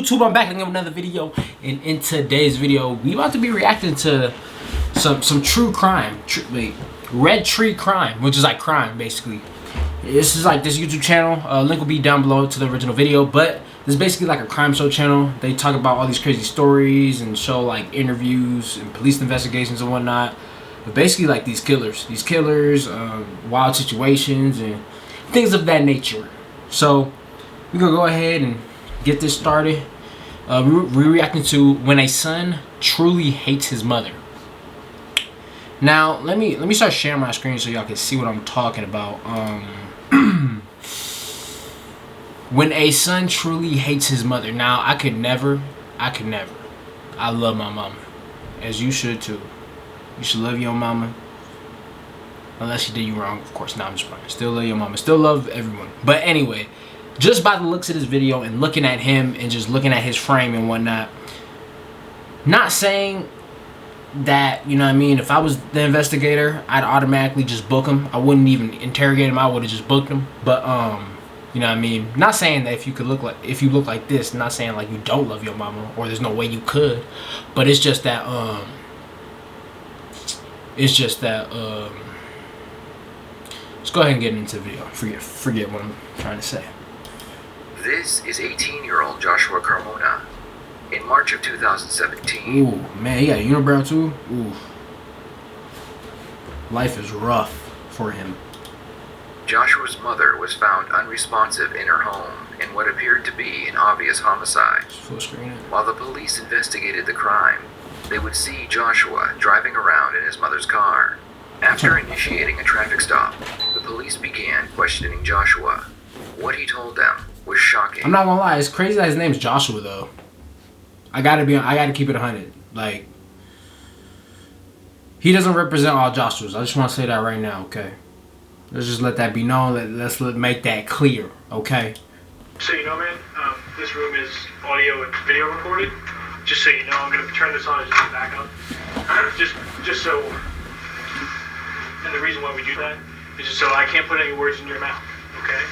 YouTube? I'm back again with another video, and in today's video, we about to be reacting to some true crime. Red Tree Crime, which is like crime basically. This is like this YouTube channel. Link will be down below to the original video, but this is basically like a crime show channel. They talk about all these crazy stories and show like interviews and police investigations and whatnot. But basically like these killers, wild situations and things of that nature. So we're gonna go ahead and get this started. We're reacting to When a Son Truly Hates His Mother. Now let me start sharing my screen so y'all can see what I'm talking about. When a son truly hates his mother. Now I could never. I love my mama, as you should too. You should love your mama, unless she did you wrong, of course. Nah, I'm just playing. Still love your mama, still love everyone. But anyway, just by the looks of this video and looking at him and just looking at his frame and whatnot, not saying that, you know what I mean, if I was the investigator, I'd automatically just book him. I wouldn't even interrogate him. I would have just booked him. But you know what I mean, not saying that if you look like this, not saying like you don't love your mama or there's no way you could, but it's just that let's go ahead and get into the video. Forget what I'm trying to say. This is 18-year-old Joshua Carmona. In March of 2017. Ooh, man, he got a unibrow too. Ooh. Life is rough for him. Joshua's mother was found unresponsive in her home in what appeared to be an obvious homicide. Full screen it. While the police investigated the crime, they would see Joshua driving around in his mother's car. After initiating a traffic stop, the police began questioning Joshua. What he told them was shocking. I'm not gonna lie, it's crazy that his name's Joshua though. I gotta keep it 100. Like, he doesn't represent all Joshuas. I just want to say that right now, okay? Let's just let that be known. Let's make that clear, okay? So you know, man, this room is audio and video recorded. Just so you know, I'm gonna turn this on as just a backup. Just so. And the reason why we do that is just so I can't put any words in your mouth, okay?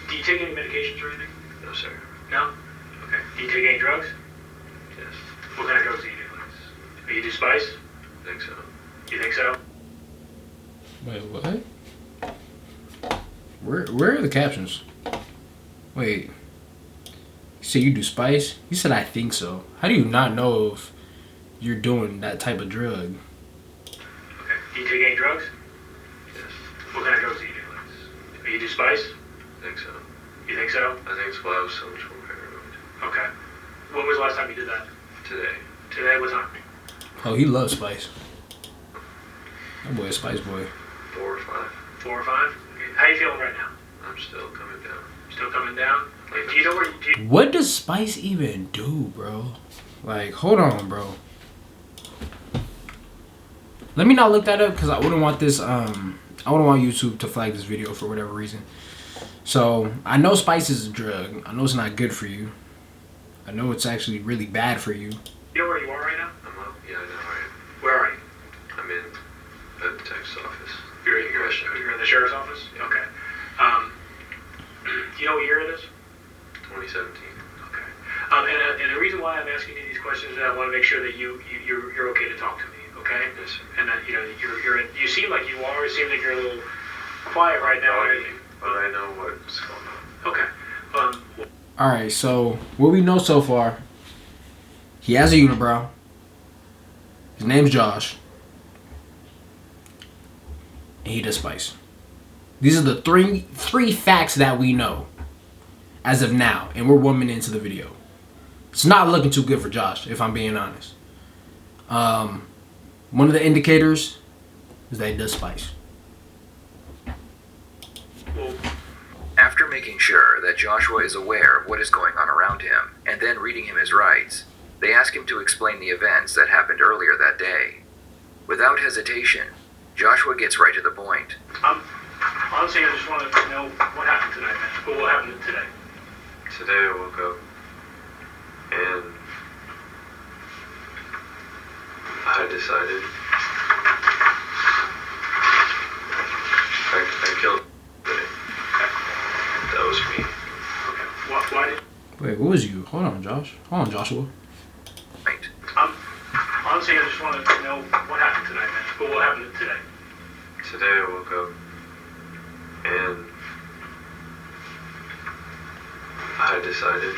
Do you take any medications or anything? No, sir. No? Okay. Do you take any drugs? Yes. What kind of drugs do you do? Do you do spice? I think so. You think so? Wait, what? Where are the captions? Wait. You said you do spice? You said I think so. How do you not know if you're doing that type of drug? Okay. Do you take any drugs? Yes. What kind of drugs do you do? Do you do spice? I think so. You think so? I think it's why I was so much more paranoid. Okay. When was the last time you did that? Today. Today? What time? Oh, he loves spice. That boy a spice boy. 4 or 5. 4 or 5? Okay. How you feeling right now? I'm still coming down. Still coming down? Okay. Do you know where you... What does spice even do, bro? Like, hold on, bro. Let me not look that up because I wouldn't want this, I wouldn't want YouTube to flag this video for whatever reason. So, I know spice is a drug. I know it's not good for you. I know it's actually really bad for you. You know where you are right now? I'm up. Yeah, I know where I am. Where are you? I'm in the detective's office. You're in the sheriff's office? Yeah. Okay. Do you know what year it is? 2017. Okay. And the reason why I'm asking you these questions is that I want to make sure that you're okay to talk to me, okay? Yes, sir. And that, you know, you seem like you are. It seems like you're a little quiet right now. But I know what's going on. Okay. Alright, so what we know so far, he has a unibrow. His name's Josh. And he does spice. These are the three facts that we know as of now. And we're 1 minute into the video. It's not looking too good for Josh, if I'm being honest. One of the indicators is that he does spice. After making sure that Joshua is aware of what is going on around him, and then reading him his rights, they ask him to explain the events that happened earlier that day. Without hesitation, Joshua gets right to the point. Honestly, I just want to know what happened tonight, man. What happened today? Today I woke up, and I decided I killed him. That was me. Okay. What? Why did... Wait, what was you? Hold on, Josh. Hold on, Joshua. Right. Honestly, I just want to know what happened tonight, man. But what happened today? Today I woke up and I decided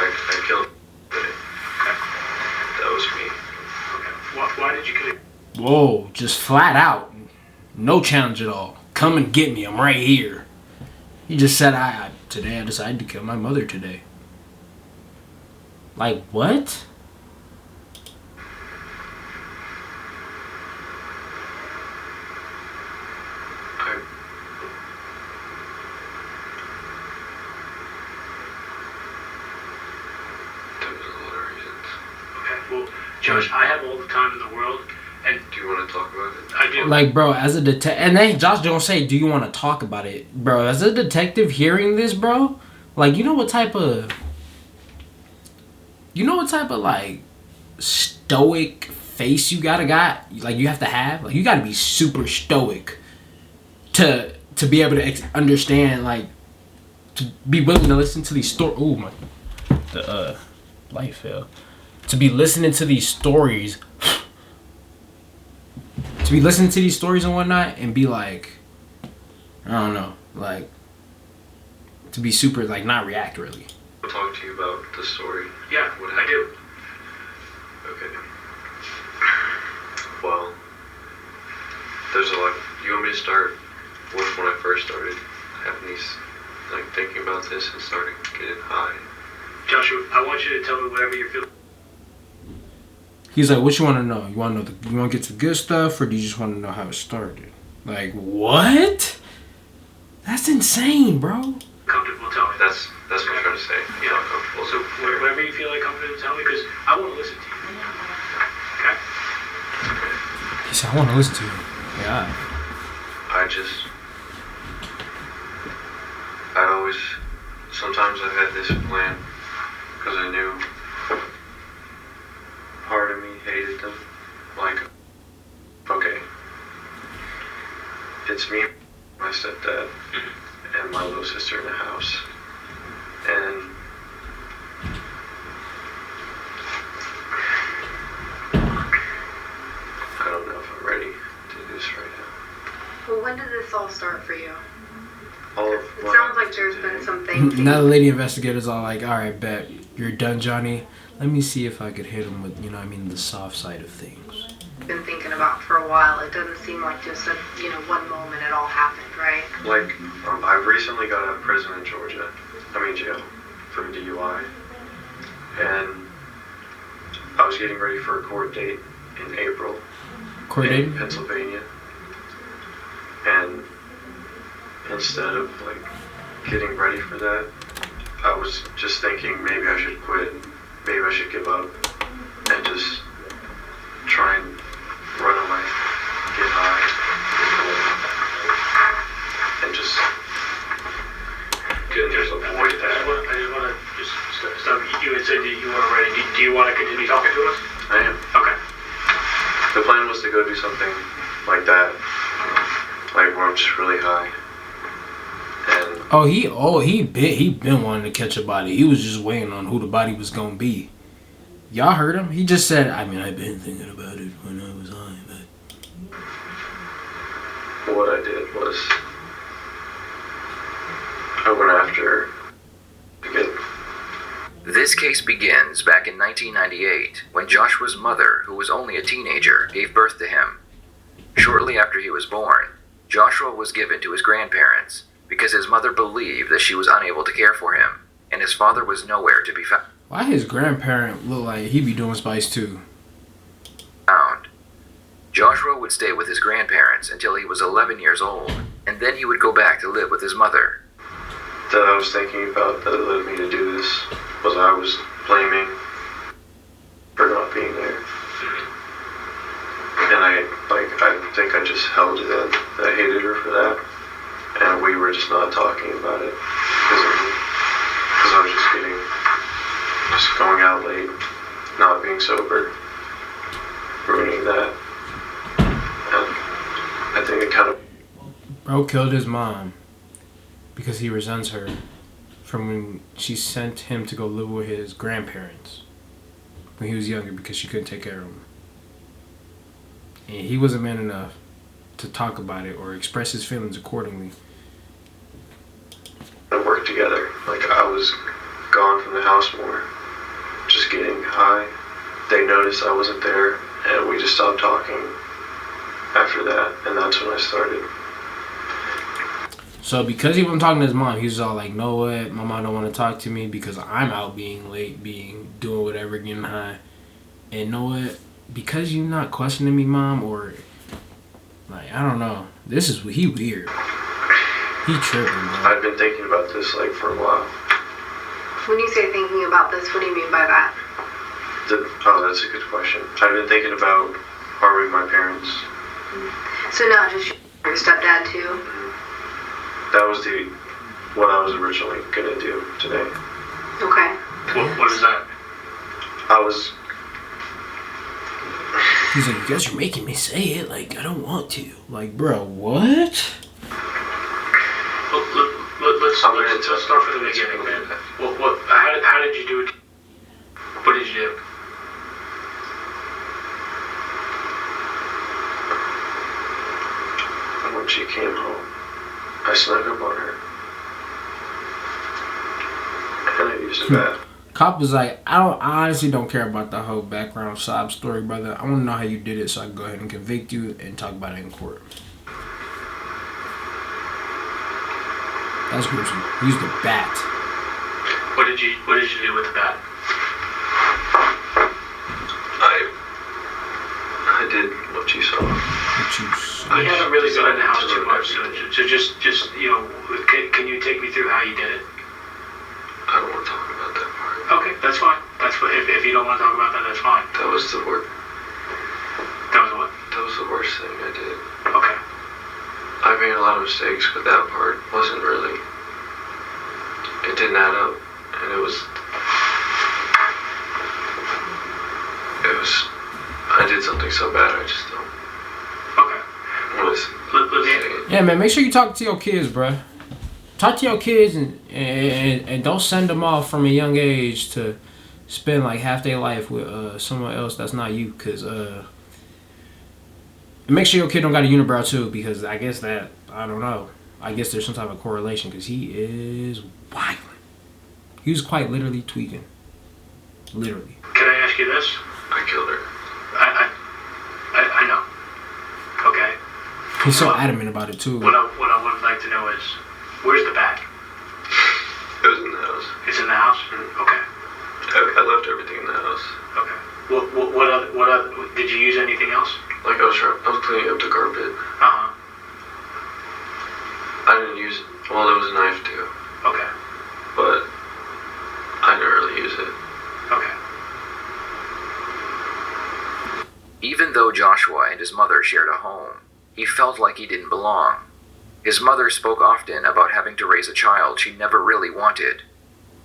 I killed it. That was me. Okay. Why did you kill him? Whoa, just flat out. No challenge at all. Come and get me. I'm right here. He just said, today I decided to kill my mother today. Like, what? There was a lot of reasons. Okay, well, Josh, I have all the time in the world, and Do you want to talk about it? I do. Like, bro, as a detective, and then Josh don't say, do you want to talk about it? Bro, as a detective hearing this, bro, like, you know what type of, like, stoic face you got, like, you have to have? Like, you gotta be super stoic to be able to understand, like, to be willing to listen to these stories. Oh, my, the, light fell. To be listening to these stories, and whatnot, and be like, I don't know, like, to be super, like, not react really. I'll talk to you about the story. Yeah, What I do. Okay. Well, there's a lot. You want me to start with when I first started having these, like, thinking about this and starting getting high? Joshua, I want you to tell me whatever you're feeling. He's like, what you want to know? You want to know you want to get to the good stuff, or do you just want to know how it started? Like, what? That's insane, bro. Comfortable, tell me. That's what I'm trying to say. Yeah. Not comfortable. So whenever you feel like comfortable, tell me, because I want to listen to you. Okay? He said, I want to listen to you. Yeah. Sometimes I had this plan because I knew part of me hated them. Like, okay, it's me, my stepdad, and my little sister in the house. And I don't know if I'm ready to do this right now. Well, when did this all start for you? All of It what sounds I like there's did been today. some thinking. Now the lady investigator's all like, all right, bet. You're done, Johnny. Let me see if I could hit him with, the soft side of things. Been thinking about for a while. It doesn't seem like just a, one moment it all happened, right? Like, I recently got out of prison in Georgia. Jail for DUI. And I was getting ready for a court date in April. Court date? In Pennsylvania. And instead of, getting ready for that, I was just thinking maybe I should quit. Maybe I should give up and just try and run away, get high, and just avoid that. I just want to stop. You had said that you weren't ready. Do you want to continue talking to us? I am. Okay. The plan was to go do something like that, where I'm just really high. And he been wanting to catch a body. He was just waiting on who the body was gonna be. Y'all heard him? He just said, I've been thinking about it when I was high, but what I did was I went after again. This case begins back in 1998 when Joshua's mother, who was only a teenager, gave birth to him. Shortly after he was born, Joshua was given to his grandparents because his mother believed that she was unable to care for him, and his father was nowhere to be found. why his grandparent look like he be doing spice too? Joshua would stay with his grandparents until he was 11 years old, and then he would go back to live with his mother. That I was thinking about that led me to do this was I was blaming for not being there. And I think I just held it in. I hated her for that. And we were just not talking about it because of me. Because I was just going out late, not being sober, ruining that. And I think it kind of... Bro killed his mom because he resents her from when she sent him to go live with his grandparents when he was younger because she couldn't take care of him. And he wasn't man enough to talk about it or express his feelings accordingly. We worked together. Like, I was gone from the house more, just getting high. They noticed I wasn't there, and we just stopped talking after that, and that's when I started. So because he wasn't talking to his mom, he was all like, "Know what? My mom don't want to talk to me because I'm out being late, doing whatever, getting high. And know what? Because you're not questioning me, mom, or like I don't know. This is he weird. He tripping, bro." I've been thinking about this like for a while. When you say thinking about this, what do you mean by that? Oh, that's a good question. I've been thinking about harming my parents. So not just your stepdad too? That was what I was originally gonna do today. Okay. What is that? He's like, "You guys are making me say it. Like I don't want to. Like, bro, what?" Let's start from the beginning, man. How did you do it? What did you do? When she came home, I snuck up on her. And I used a bat. Cop was like, I honestly don't care about the whole background sob story, brother. I want to know how you did it so I can go ahead and convict you and talk about it in court. That's gruesome. He used a bat. What did you do with the bat? I did what you saw. I haven't really been in the house too much, so just can you take me through how you did it? I don't want to talk about that part. Okay, that's fine. If you don't want to talk about that, that's fine. That was the worst. That was what? That was the worst thing I did. Okay. I made a lot of mistakes, but that part wasn't really. It didn't add up, and it was. I did something so bad, I just don't. Okay. Yeah, man, make sure you talk to your kids, bruh. Talk to your kids and don't send them off from a young age to spend like half their life with someone else that's not you, cause and make sure your kid don't got a unibrow too, because I guess that I don't know. I guess there's some type of correlation, cause he is violent. He was quite literally tweaking. Literally. Can I ask you this? I killed her. I know. Okay. He's so adamant about it too. What I would like to know is, where's the bat? It was in the house. It's in the house? Mm-hmm. Okay. I left everything in the house. Okay. What other, did you use anything else? Like I was cleaning up the carpet. Uh-huh. I didn't use it. Well, there was a knife too. Okay. But I didn't really use it. Okay. Even though Joshua and his mother shared a home, he felt like he didn't belong. His mother spoke often about having to raise a child she never really wanted.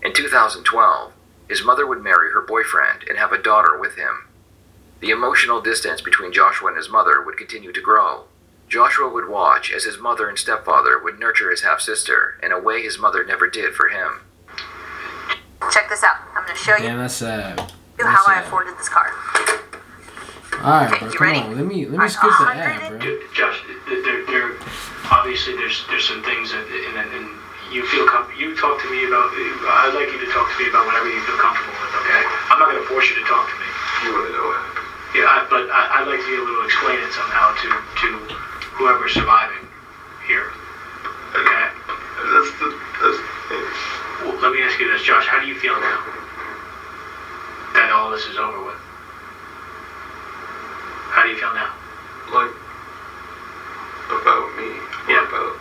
In 2012, his mother would marry her boyfriend and have a daughter with him. The emotional distance between Joshua and his mother would continue to grow. Joshua would watch as his mother and stepfather would nurture his half-sister in a way his mother never did for him. Check this out. I'm going to show you Damn, that's sad. how I afforded this car. Alright, Okay, bro, you come ready? on. Let me skip the ad, bro. Josh, there obviously there's some things and you feel you talk to me about. I'd like you to talk to me about whatever you feel comfortable with. Okay, I'm not going to force you to talk to me. You want to know what happened? Yeah, but I'd like to be able to explain it somehow to whoever's surviving here. Okay. That's the thing. Well, let me ask you this, Josh. How do you feel now that all this is over with? How do you feel now? Like about me. Yeah. About.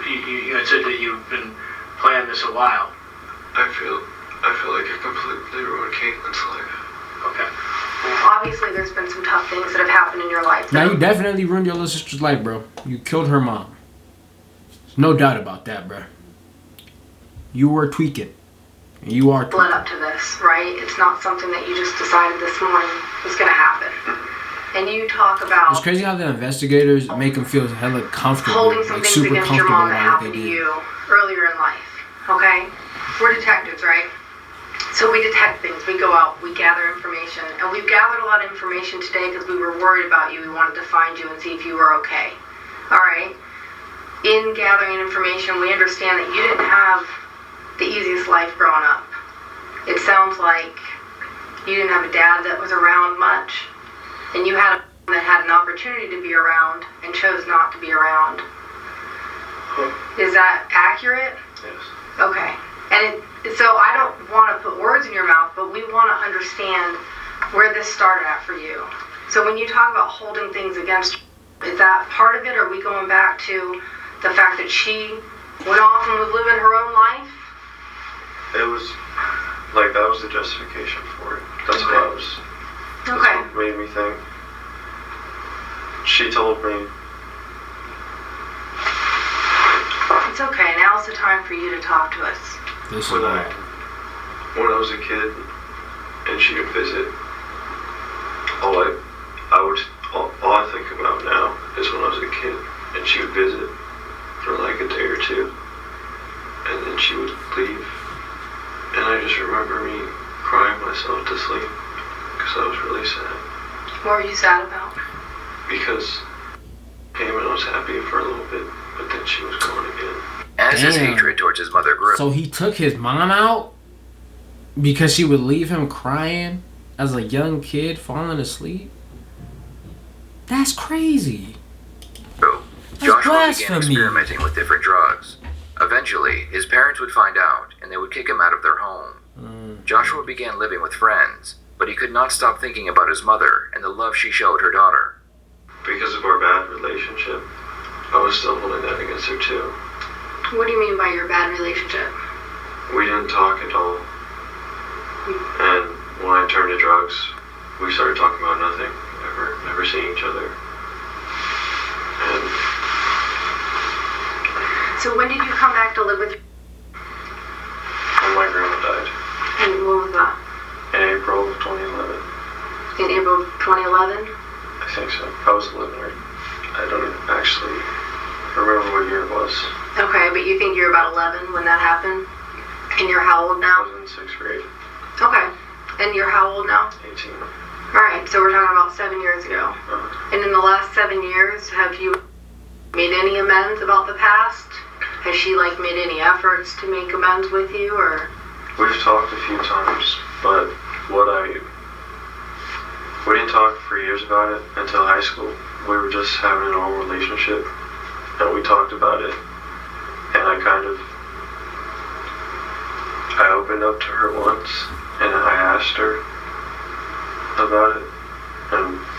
You had said that you've been planning this a while. I feel like I completely ruined Caitlin's life. Okay. Obviously, there's been some tough things that have happened in your life. Now you definitely ruined your little sister's life, bro. You killed her mom. No doubt about that, bro. You were tweaking. And you are tweaking. Led up to this, right? It's not something that you just decided this morning was going to happen. and you talk about It's crazy how the investigators make him feel hella comfortable, holding some like things super against your comfortable mom that about what happened they to did. you earlier in life. Okay? We're detectives, right? So we detect things. We go out, we gather information, and we've gathered a lot of information today because we were worried about you. We wanted to find you and see if you were okay. All right? In gathering information, we understand that you didn't have the easiest life growing up. It sounds like you didn't have a dad that was around much, and you had a that had an opportunity to be around and chose not to be around. Is that accurate? Yes. Okay. And so I don't want to put words in your mouth, but we want to understand where this started at for you. So when you talk about holding things against you, is that part of it, or are we going back to the fact that she went off and was living her own life? It was like that was the justification for it. That's what I was. That's Okay. what made me think. She told me. It's okay. Now's the time for you to talk to us. This is When why. when I was a kid and she would visit, all I think about now is when I was a kid and she would visit for like a day or two and then she would leave, and I just remember me crying myself to sleep because I was really sad. What were you sad about? Because came and I was happy for a little bit, but then she was gone again. As his Damn. hatred towards his mother grew, So he took his mom out because she would leave him crying as a young kid falling asleep? That's crazy. Joshua began blasphemy. experimenting with different drugs. Eventually, his parents would find out, and they would kick him out of their home. Joshua began living with friends, but he could not stop thinking about his mother and the love she showed her daughter. Because of our bad relationship, I was still holding that against her too. What do you mean by your bad relationship? We didn't talk at all. And when I turned to drugs, we started talking about nothing, never seeing each other. And So when did you come back to live with your... when my grandma died, And when was that? in April of 2011, In April of 2011? I think so. I was 11 or I don't even actually remember what year it was. Okay, but you think you're about 11 when that happened? And you're how old I now? was in 6th grade, Okay. And you're how old now? 18. Alright, so we're talking about 7 years ago. And in the last 7 years, have you made any amends about the past? Has she, like, made any efforts to make amends with you, or... We've talked a few times, but we didn't talk for years about it until high school. We were just having a normal relationship, and we talked about it, and I opened up to her once, and I asked her about it,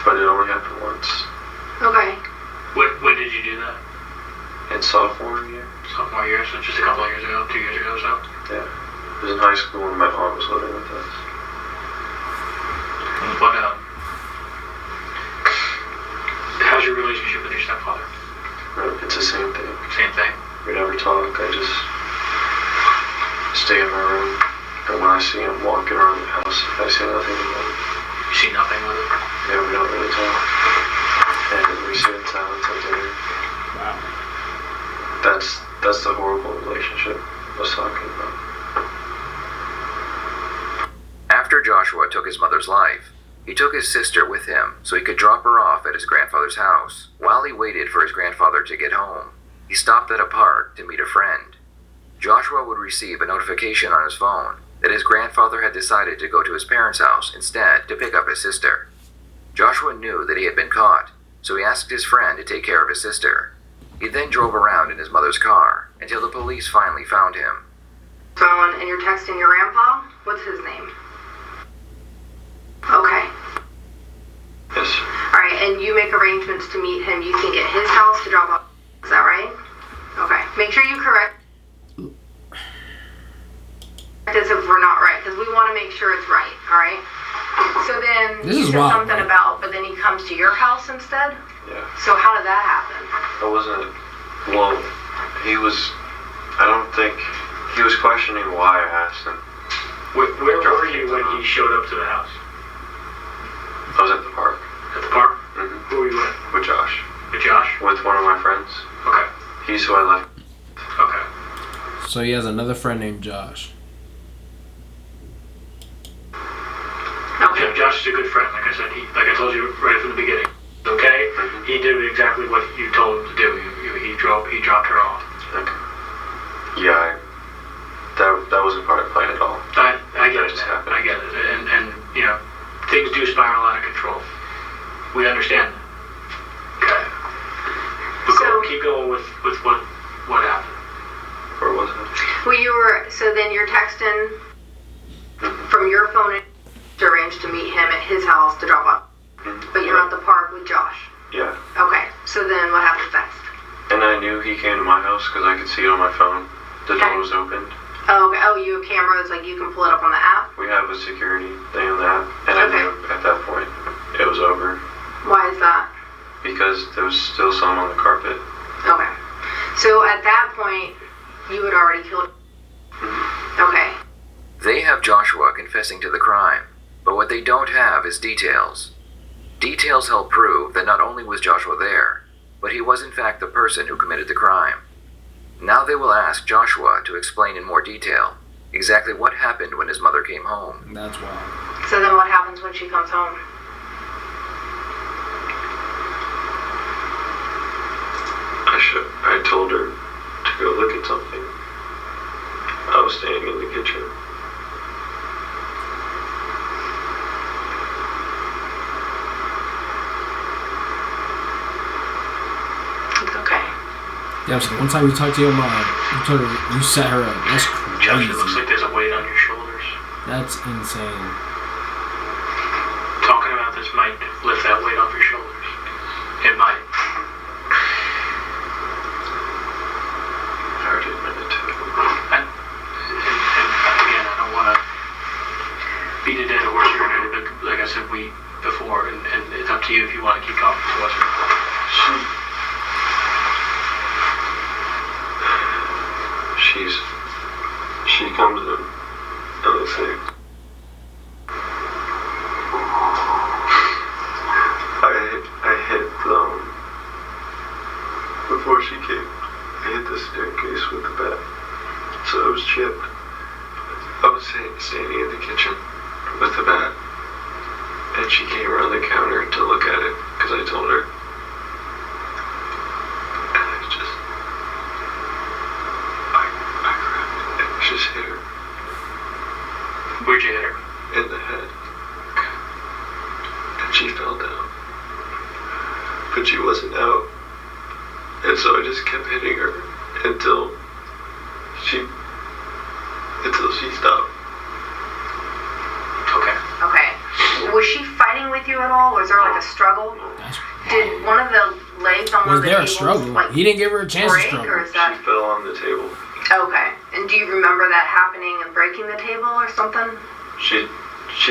but it only happened once. Okay. When did you do that? In sophomore year? Sophomore year, so just a couple of years ago, 2 years ago or so? Yeah. It was in high school when my aunt was living with us. But, how's your relationship with your stepfather? It's the same thing. Same thing? We never talk. I just stay in my room, and when I see him walking around the house, I say nothing about it. You see nothing with it? Yeah, we don't really talk. And we sit in silence at dinner. Wow. That's the horrible relationship I was talking about. After Joshua took his mother's life, he took his sister with him so he could drop her off at his grandfather's house. While he waited for his grandfather to get home, he stopped at a park to meet a friend. Joshua would receive a notification on his phone that his grandfather had decided to go to his parents' house instead to pick up his sister. Joshua knew that he had been caught, so he asked his friend to take care of his sister. He then drove around in his mother's car until the police finally found him. Phone, and you're texting your grandpa? What's his name? Okay. Yes. Alright, and you make arrangements to meet him, you think, at his house to drop off. Is that right? Okay. Make sure you correct this if we're not right, because we want to make sure it's right, alright? So then, This you is said wild, something man. about, but then he comes to your house instead? Yeah. So how did that happen? I wasn't. Well, he was questioning why I asked him. Where were you when he showed up to the house? I was at the park. At the park? Who were you with? With Josh. With Josh? With one of my friends. Okay. He's who I left. Okay. So he has another friend named Josh. Yeah, Josh is a good friend. Like I said, like I told you right from the beginning. Okay? Mm-hmm. He did exactly what you told him to do. He dropped her off. Okay. Yeah, that wasn't part of the plan at all. I get That it. just happened. I get it. And you know, things do spiral out of control. We understand that. Okay. But keep going with what happened. Or was it? Well, so then you're texting from your phone to arrange to meet him at his house to drop off. But you're at the park with Josh. Yeah. Okay, so then what happens next? And I knew he came to my house because I could see it on my phone. The door was opened. Oh, okay. Oh, you have cameras, like you can pull it up on the app? We have a security thing on the app. And I knew at that point it was over. Why is that? Because there was still some on the carpet. Okay. So at that point, you had already killed. Okay. They have Joshua confessing to the crime, but what they don't have is details. Details help prove that not only was Joshua there, but he was in fact the person who committed the crime. Now they will ask Joshua to explain in more detail exactly what happened when his mother came home. That's wild. So then what happens when she comes home? I told her to go look at something. I was standing in the kitchen. It's okay. Yeah, so one time you talked to your mom, you told her you set her up. That's Josh, crazy. it looks like there's a weight on your shoulders. That's insane. Talking about this might lift that weight off your shoulders. It might. I already admitted to it. And again, I don't want to beat a dead horse here, but like I said before, and it's up to you if you want to keep talking to us. She comes in and let's say I hit before she came, I hit the staircase with the bat, so it was chipped. I was standing in the kitchen with the bat, and she came around the counter to look at it because I told her. Just hit her. Where'd you hit her? In the head. And she fell down. But she wasn't out. And so I just kept hitting her until she stopped. Okay. Okay. Was she fighting with you at all? Was there like a struggle? That's Did one of the legs on one Was of the there a tables, struggle? like, He didn't give her a chance to break, struggle. or is that... She fell on the table. Okay. And do you remember that happening and breaking the table or something? She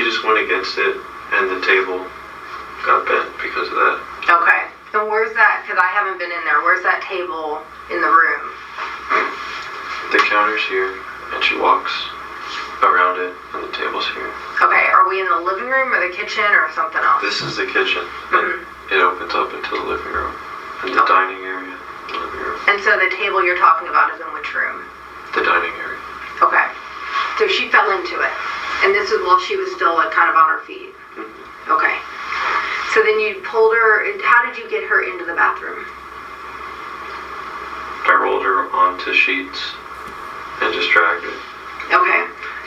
just went against it, and the table got bent because of that. Okay. And where's that? Because I haven't been in there. Where's that table in the room? The counter's here, and she walks around it, and the table's here. Okay. Are we in the living room or the kitchen or something else? This is the kitchen, and it opens up into the living room, and the dining area, the living room, And so the table you're talking about is in which room? the dining area. Okay. So she fell into it. And this is while she was still like kind of on her feet. Okay. So then you pulled her. How did you get her into the bathroom? I rolled her onto sheets and just dragged it. Okay.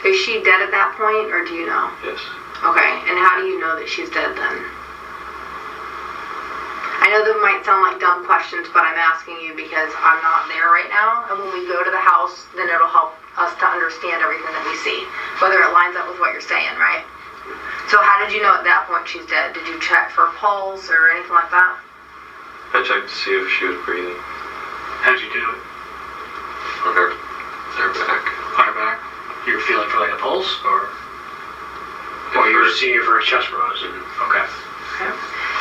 Is she dead at that point, or do you know? Yes. Okay. And how do you know that she's dead then? I know that might sound like dumb questions, but I'm asking you because I'm not there right now. And when we go to the house, then it'll help us to understand everything that we see, whether it lines up with what you're saying, right? So how did you know at that point she's dead? Did you check for pulse or anything like that? I checked to see if she was breathing. How'd you do it? On her back. On her back? You were feeling for like a pulse, or you were seeing her for a chest rose? Okay. Okay.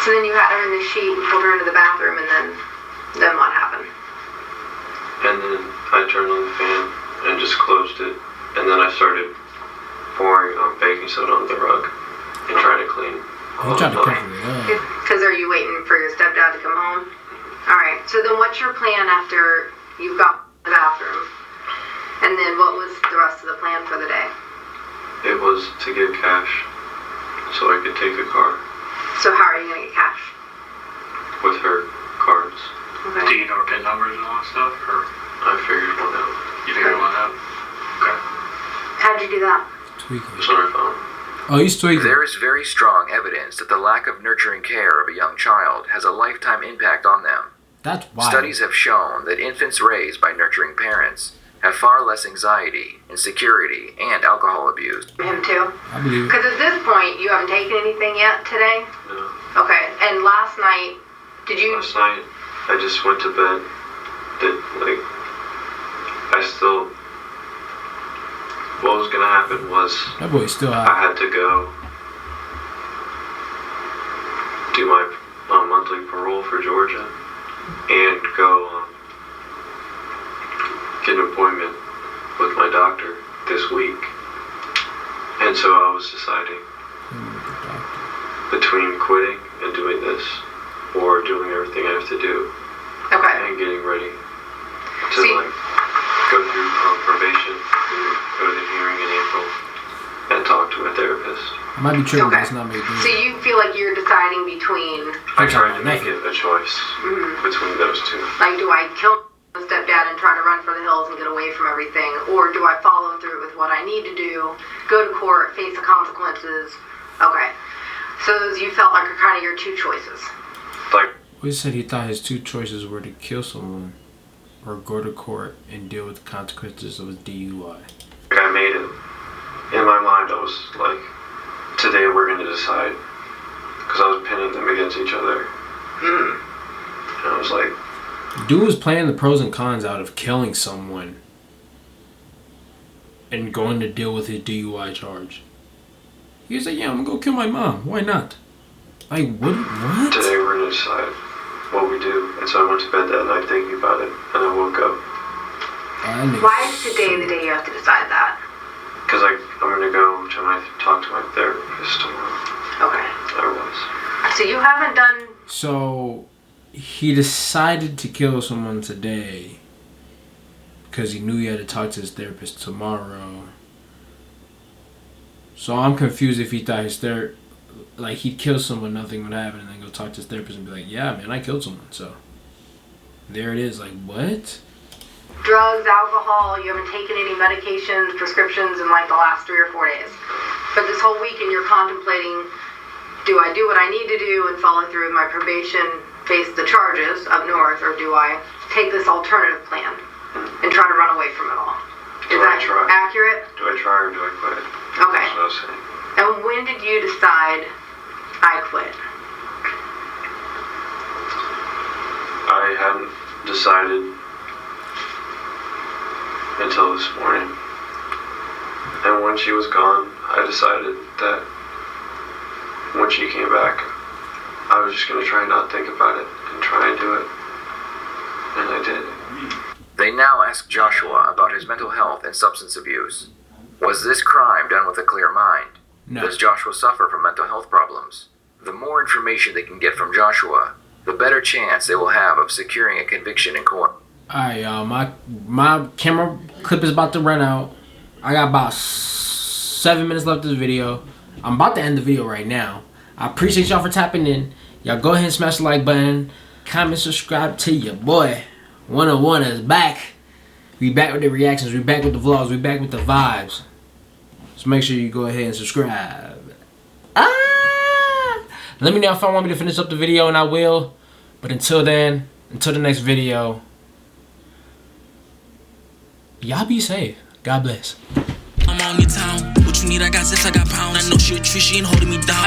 So then you had her in the sheet and pulled her into the bathroom, and then what happened? And then I turned on the fan and just closed it, and then I started pouring baking soda on the rug and trying to clean He tried to cover it up. Because are you waiting for your stepdad to come home? Alright, so then what's your plan after you've got the bathroom? And then what was the rest of the plan for the day? It was to get cash so I could take a car So how are you going to get cash? with her cards. Do Okay. you know her PIN numbers and all that stuff? Or I figured one out. you figured one out? Okay. How'd you do that? Tweaking. It's on her phone. Oh, he's tweaking. There is very strong evidence that the lack of nurturing care of a young child has a lifetime impact on them. That's wild. Studies have shown that infants raised by nurturing parents have far less anxiety, insecurity, and alcohol abuse. Him too? I believe it. Because at this point, you haven't taken anything yet today? No. Okay, and last night, did you... Last night, I just went to bed. What was gonna happen was That boy's still I hot. had to go do my monthly parole for Georgia and go get an appointment with my doctor this week. And so I was deciding between quitting and doing this or doing everything I have to do Okay. and getting ready to See- go through probation, go to the hearing in April, and talk to my therapist. I might be tripping, but Okay. it's not made So you feel like you're deciding between, I tried to make it a choice between those two. like, do I kill my stepdad and try to run for the hills and get away from everything? Or do I follow through with what I need to do, go to court, face the consequences? Okay. So those you felt like are kind of your two choices. Like, He said he thought his two choices were to kill someone or go to court and deal with the consequences of his DUI. I made it. In my mind, I was like, today we're going to decide. Because I was pinning them against each other. And I was like, Dude was playing the pros and cons out of killing someone and going to deal with his DUI charge. He was like, yeah, I'm gonna go kill my mom. Why not? Like, what? today we're going to decide what we do. And so I went to bed that night thinking about it. And I woke up. Why is today the day you have to decide that? Because I'm going to go to talk to my therapist tomorrow. Okay. I was. So you haven't done... So he decided to kill someone today because he knew he had to talk to his therapist tomorrow. So I'm confused if he thought his like he'd kill someone, nothing would happen, and then go talk to his therapist and be like, yeah, man, I killed someone. So there it is. Like, what? drugs, alcohol, you haven't taken any medications, prescriptions in like the last 3 or 4 days. But this whole weekend you're contemplating, do I do what I need to do and follow through my probation, face the charges up north, or do I take this alternative plan and try to run away from it all? Is that accurate? Do I try or do I quit? Okay. That's what I was saying. And when did you decide I quit? I hadn't decided until this morning. And when she was gone, I decided that when she came back, I was just going to try not think about it and try and do it. And I did. They now ask Joshua about his mental health and substance abuse. Was this crime done with a clear mind? No. Does Joshua suffer from mental health problems? The more information they can get from Joshua, the better chance they will have of securing a conviction in court. Alright, y'all. My camera clip is about to run out. I got about 7 minutes left of the video. I'm about to end the video right now. I appreciate y'all for tapping in. Y'all go ahead and smash the like button. Comment, subscribe to your boy. 101 is back. We back with the reactions. We back with the vlogs. We back with the vibes. So make sure you go ahead and subscribe. Let me know if I want me to finish up the video, and I will. But until then, until the next video, y'all be safe. God bless. I'm on your town. What you need, I got this, I got pounds. I know she a tree, she ain't holding me down.